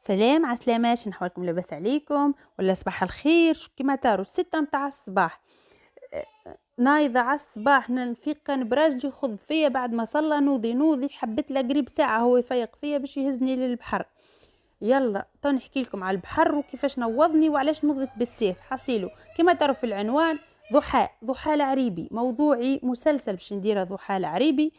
سلام عسلامة، نحوالكم لاباس عليكم ولا صباح الخير. شو كيما تارو 6 متاع الصباح. نايضة على الصباح نفيق نبراجلي خذ فيا بعد ما صلى نوضي حبيت له قريب ساعة هو يفيق فيا باش يهزني للبحر. يلا تو نحكي لكم على البحر وكيفاش نوضني وعلاش نوضت بالسيف. حصيلو كيما ترى في العنوان ضحى العريبي. موضوعي مسلسل باش نديره ضحى العريبي.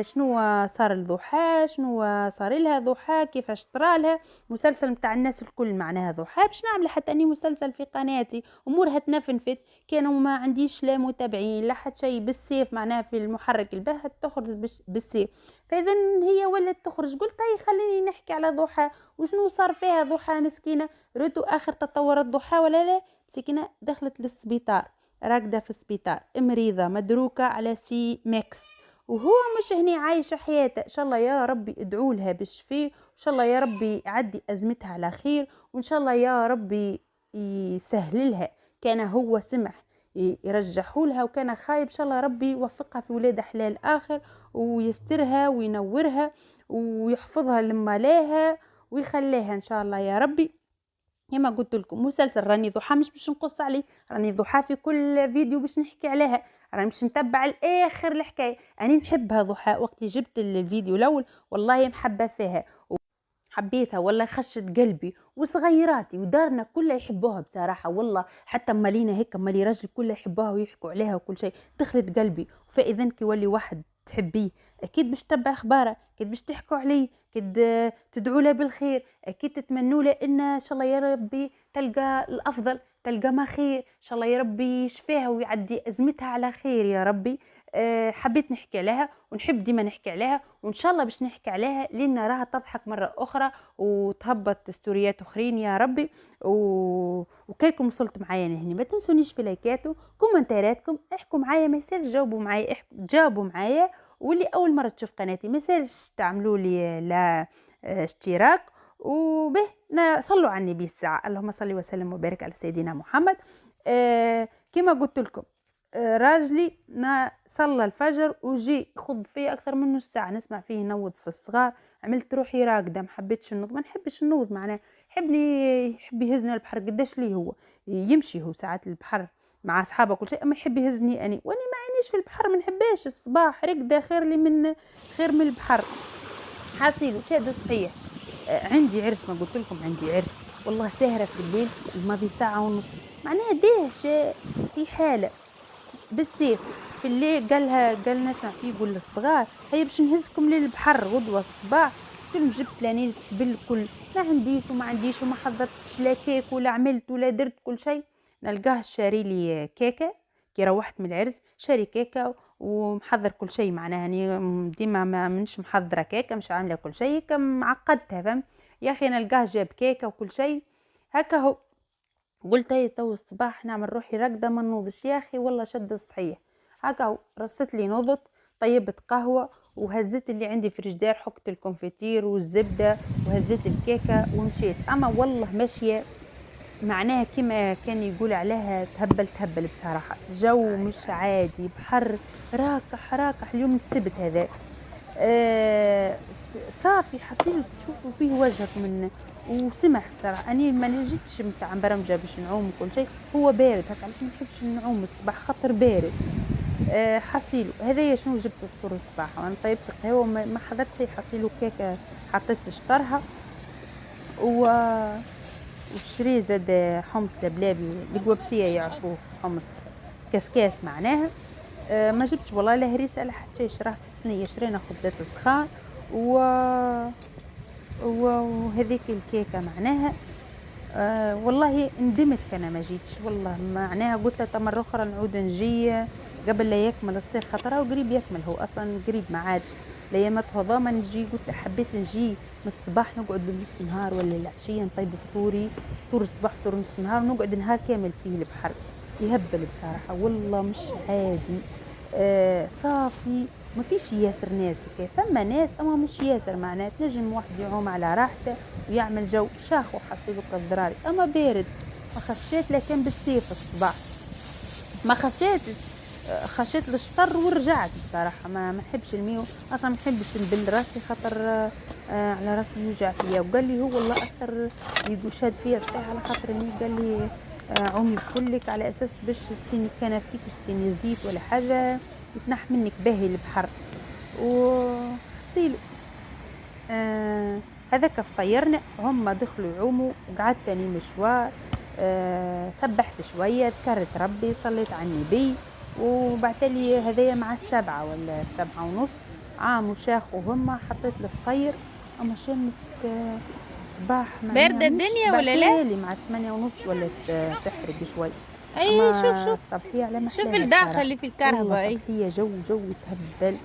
شنو صار لضحى، شنو صار لها ضحى، كيفاش طرالها. مسلسل متاع الناس الكل معناها ضحى باش نعمل حتى اني مسلسل في قناتي امورها تنفنفت. كانوا ما عنديش لا متابعين لا حتى شيء بالسيف معناها في المحرك الباهت تخرج بالسيف. فاذا هي ولات تخرج قلت هاي خليني نحكي على ضحى وشنو صار فيها ضحى مسكينه. ريتو اخر تطورات ضحى ولا لا؟ مسكينه دخلت للسبيطار، راقده في السبيطار مريضه مدروكه على سي ميكس وهو مش هني عايشه حياته. ان شاء الله يا ربي ادعوا لها بالشفاء، وان شاء الله يا ربي يعدي ازمتها على خير، وان شاء الله يا ربي يسهل لها. كان هو سمح يرجحوا لها وكان خايب، ان شاء الله ربي يوفقها في ولاد حلال اخر ويسترها وينورها ويحفظها لما لاها ويخليها ان شاء الله يا ربي. كما قلت لكم مسلسل راني ضحى مش باش نقص عليه، راني ضحى في كل فيديو باش نحكي عليها، راني باش نتبع الاخر الحكايه. انا نحبها ضحى، وقت اللي جبت الفيديو الاول والله محبه فيها حبيتها والله خشت قلبي، وصغيراتي ودارنا كلها يحبوها بصراحة والله. حتى مالينا هيك مالي راجل كلها يحبوها ويحكوا عليها وكل شيء دخلت قلبي. فإذا كي يولي واحد تحبيه أكيد باش تتبع أخباره، أكيد باش تحكوا عليه، أكيد تدعوا له بالخير، أكيد تتمنوا له إن شاء الله يا ربي تلقى الأفضل، تلقى ما خير، إن شاء الله يا ربي يشفيها ويعدي أزمتها على خير يا ربي. حبيت نحكي عليها ونحب ديما نحكي عليها، وان شاء الله باش نحكي عليها لان راها تضحك مره اخرى وتهبط ستوريات اخرين يا ربي. وكيكم وصلت معايا لهني ما تنسونيش في لايكاتو كومنتاراتكم، احكوا معايا ما يسالش جاوبوا معايا، جاوبوا معايا. واللي اول مره تشوف قناتي ما يسالش تعملوا لي لا اشتراك وبه صلوا على النبي الساعه. اللهم صل وسلم وبارك على سيدنا محمد. كما قلت لكم راجلي صلى الفجر وجي خذ فيه اكثر من نص ساعه نسمع فيه ينوض في الصغار. عملت روحي راقده ما حبيتش النوض، ما نحبش النوض معناه يحب يهزنا البحر. قداش ليه هو يمشي هو ساعات البحر مع اصحابه كل شيء، اما يحب يهزني اني واني ما عينيش في البحر، ما نحباش الصباح رقده خير من البحر. حاصيل شاد صحيح. عندي عرس، ما قلت لكم عندي عرس والله سهره في الليل الماضي ساعه ونص معناها ديش في حاله بالسيف في الليل. قال نسمع فيه يقول للصغار هيا باش نهزكم للبحر غدوه الصباح. قلت لهم جبت لاني السبل الكل ما عنديش وما حضرتش لا كيك ولا عملت ولا درت كل شيء. نلقاه شاري لي كيكه كي روحت من العرس، شاري كيكه ومحضر كل شيء معناها اني ديما ما منش محضره كيكه مش عامله كل شيء كم عقدتها فهم يا اخي. نلقاه جاب كيكه وكل شيء هكا هو. قلت هي تو الصباح نعمل روحي راقده ما نوضش يا اخي والله شد الصحيح. هكا رصت لي نوضت طيبت قهوه وهزت اللي عندي في الجدار، حكت الكونفيتير والزبده وهزت الكيكه ومشيت. اما والله ماشيه معناها كما كان يقول عليها تهبل بصراحه. جو مش عادي، بحر راكح اليوم السبت هذا. صافي حصيل تشوفوا فيه وجهك من وسمح بصراحه. اني ما نجيتش متاع برمجه باش نعوم وكل شيء، هو بارد هكا علاش ما نحبش نعوم الصباح خاطر بارد. حصيل هذايا شنو جبت فطور الصباح وانا طيبت قهوه ما حضرت شيء. حصيل كيكه حطيت شطرها وشري زاد حمص لبلابي القوابسيه يعرفوه، حمص كاسكاس معناها. ما جبتش والله لا هريسه لا حتى شيء، شراه ثنيه شرينا خبزات سخان وهذيك الكيكه معناها. والله ندمت كان ما جيتش والله معناها. قلت له مرة اخرى نعود نجي قبل لا يكمل الصيف خاطر قريب يكمل، هو اصلا قريب ما عادش الايامات هذوما نجي. قلت له حبيت نجي من الصباح نقعد لنص نهار ولا العشيه نطيب فطور الصباح فطور نص نهار ونقعد نهار كامل فيه البحر. يهبل بصراحه والله مش عادي. صافي ما فيش ياسر ناس كيف فما ناس اما مش ياسر معناه تنجم واحد يعوم على راحته ويعمل جو شاخ وحصيلك الضراري. اما بارد ما خشيت لكن بالسيف الصباح ما خشيت. خشيت للشطر ورجعت بصراحة. ما نحبش الميو اصلا، ما نحبش نبل راسي خاطر على راسي يوجع فيا. وقال لي هو والله اكثر شاد فيا صحيح على خاطر اني قال لي عومي بكلك على اساس باش السيني كان فيك سيني زيت ولا حاجة يتنح منك باهي البحر. وحسيلو هذاك فطيرنا، هم دخلوا يعوموا وقعدت تاني مشوار. سبحت شوية، ذكرت ربي، صليت على النبي، وبعتلي هذايا مع 7 ولا 7:30 عام وشاخوا هما. حطيت الفطير اما شمس الصباح باردة الدنيا ولا لا؟ مع 8:30 ولا تحرق شوي. اي شوف الصبحية على شوف الداخل اللي في الكهرباء. اي صبحية جو تهبل.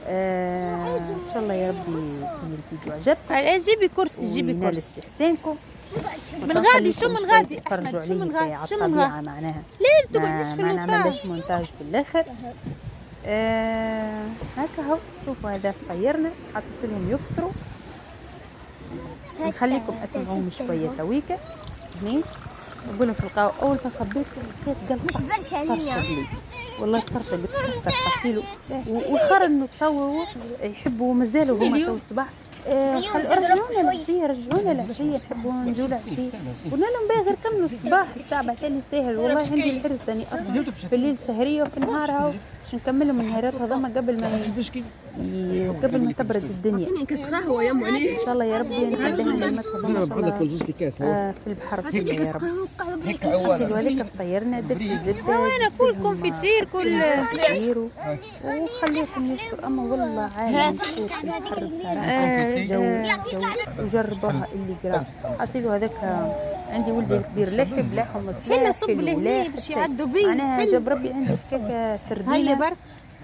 ان شاء الله يا ربي يكون الفيديو عجبكم. جيبي كرسي، جيبي كرسي استحسانكم من غادي. شو من غادي تفرجوا عليه على شو من الطبيعة معناها. ليه تقعديش في ما المونتاج؟ نعملش مونتاج في الاخر. هكا هو. شوفوا هذا فطيرنا، حطيت لهم يفطروا. نخليكم اسمعوهم شويه تويكا هني. نقول لهم في القهوه اول ما صبيت الكاس قال مش برشا والله طرشه قلت كسر حصيله. وخر انه تصوروا يحبوا مازالوا هما تو الصباح. رجعونا العشيه نحبوا نجوا العشيه. قلنا لهم باهي كملوا الصباح الساعه بعتلي ساهل. والله عندي الحرص اني اصلا في الليل سهريه وفي النهار هاو باش نكملهم النهارات هذوما قبل ما تبرد الدنيا. اعطيني كاس قهوه يا ام علي ان شاء الله يا ربي نقدمها لما تفضلوا ان شاء الله في البحر يا رب. هيك هذيك فطيرنا درت الزبده وانا كل كونفيتير كل وخليكم يفطر. اما والله عالم في البحر بصراحه جو وجربوها اللي قرا. حصيلوا هذاك عندي ولدي الكبير لا يحب لا حمص حنا صب لهنا باش يعدوا بيه. معناها جاب ربي عندي هكاك سردينه هيا برك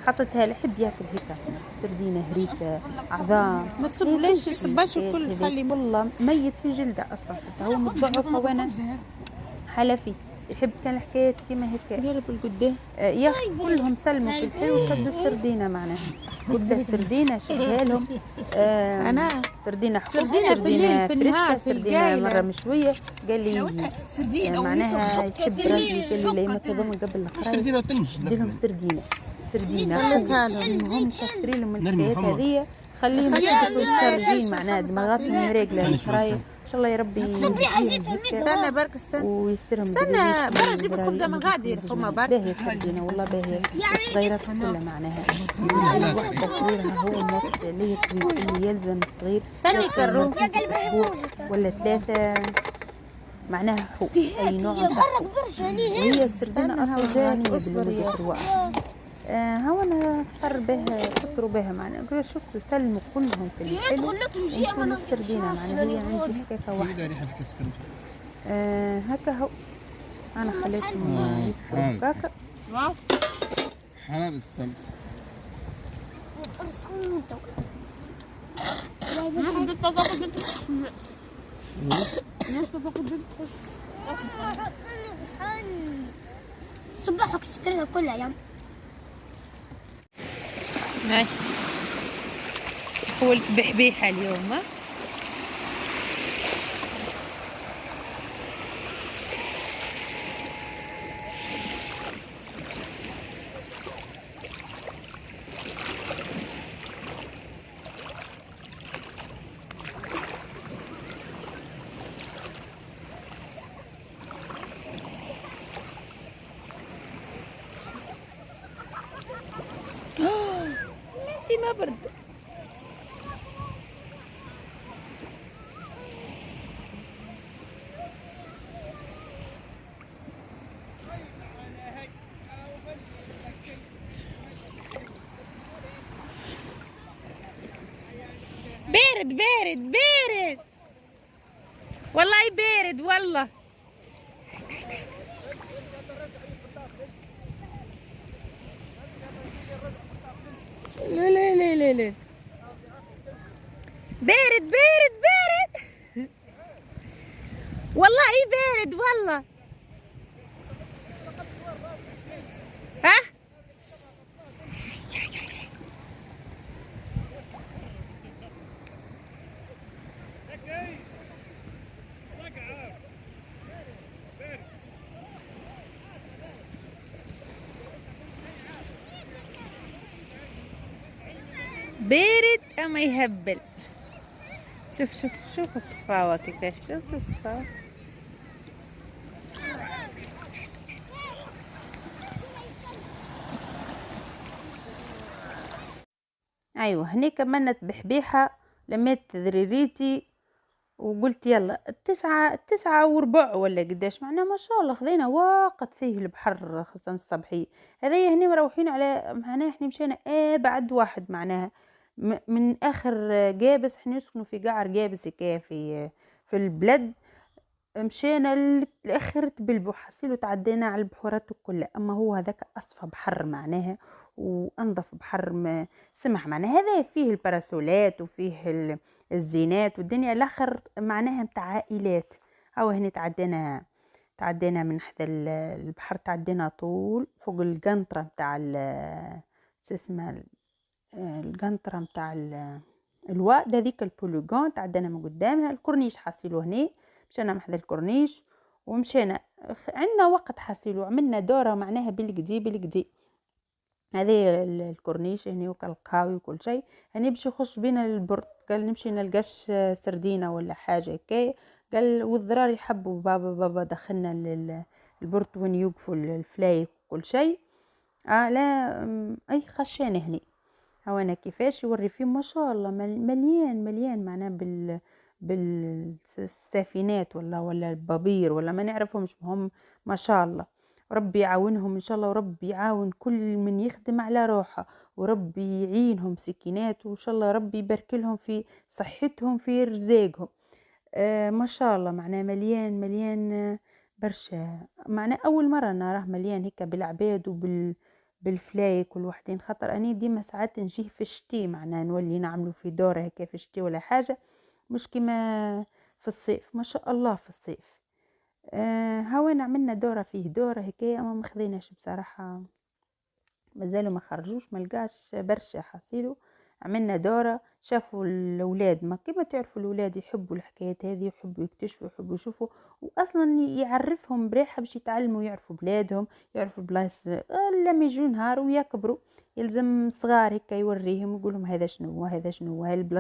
حطيتها له، يحب ياكل هيك سردينه هريسه عظام. ما تصبليش الصباش الكل خلي والله ميت في جلده اصلا حتى هو متضعف. وانا حلفي يحب كان الحكايات كيما هيك قرب القدام يا اخي كلهم سلموا في الحلو وشدوا السردينه معناها. قلت السردينه شدها لهم. انا سردينه بالليل في النهار في سردينه مره مشويه. قال لي سردينه معناها يحب راجلي قال لي لما تضم قبل القرايه سردينه وتنج لهم سردينه خليتها لهم. المهم كثري لهم الحكايات هذيا. خليهم يكونوا خارجين معناها دماغاتهم راقله القرايه. ان شاء الله يا ربي استنى برك استنى برا جيب الخبزه من غادي الحمى برك. باهي سردينه والله باهي الصغيرات كلها معناها. واحده صغيرها هو النص اللي يلزم الصغير استني كروم اسبوع ولا 3 معناها حو اي نوع من هي السردينه اصلا غنيه اصبر يا ها انا اضطر بها فطروا بها معنا. قلت شفتوا سلموا كلهم في الحلو ونشوف السردينه معنا. هي عندي حكايه واحده هكا هو. انا خليتهم يفطروا كاكا حلال السمس صبحك سكرها كلها يا هاي هو البحبيحة اليوم. انتي ما برد بارد والله بارد والله. لا بارد والله بارد والله. ها بارد اما يهبل. شوف شوف شوف الصفاوة كيفاش، شفت الصفاوة. ايوه هني كملت بحبيحة، لميت ذريريتي وقلت يلا التسعة وربع ولا قداش، معنا ما شاء الله خذينا وقت فيه البحر خاصة الصبحية هذي. هني مروحين على معناها احنا مشينا بعد واحد معناها من اخر جابس. احنا نسكنوا في قعر جابس هكايا في البلد. مشينا لاخر تبلبو حصيلو تعدينا على البحورات كلها. اما هو هذاك اصفى بحر معناها وانظف بحر ما سمح معناها. هذا فيه الباراسولات وفيه الزينات والدنيا الاخر معناها متاع عائلات. او هنا تعدينا من حدا البحر، تعدينا طول فوق القنطرة متاع اسمها القنطرة متاع الواد هذيك البولوغون. تعدينا من قدامها الكورنيش حاسيلو هني، مشينا محذا الكورنيش ومشينا. عندنا وقت حاسيلو، عملنا دورة معناها بالقدي هذه الكورنيش هني وكالقهاوي وكل شيء. هني باش يخش بينا للبرد، قال نمشي نلقاش سردينة ولا حاجة هكايا. قال والضرار يحبوا بابا دخلنا للبرد وين يوقفوا الفلايك وكل شيء. لا اي خشانة هني. هوانا كيفاش يوري فيه ما شاء الله مليان معناه بالسفينات ولا البابير ولا ما نعرفهمش هم. ما شاء الله ربي يعاونهم ان شاء الله، وربي يعاون كل من يخدم على روحه، وربي يعينهم سكينات، وان شاء الله ربي يبارك لهم في صحتهم في رزاقهم. ما شاء الله معناه مليان برشا. معناه اول مره نراه مليان هيك بالعباد بالفلايك والوحدين. خاطر اني ديما ساعات نجيه في الشتي معناه نولي نعملوا في دورة هيك في الشتي ولا حاجة، مش كما في الصيف. ما شاء الله في الصيف هاوين عملنا دورة فيه دورة هيك اما ما خذيناش بصراحة، مازالوا ما خرجوش ملقاش برشا حصيلو. عملنا دورة شافوا الأولاد، ما كما تعرفوا الأولاد يحبوا الحكايات هذه، يحبوا يكتشفوا يحبوا يشوفوا، وأصلا يعرفهم بريحة باش يتعلموا يعرفوا بلادهم يعرفوا بلاص. لما يجوا نهار ويكبروا يلزم صغار هيك يوريهم يقولهم هذا شنو هذا شنو هاي البلاصة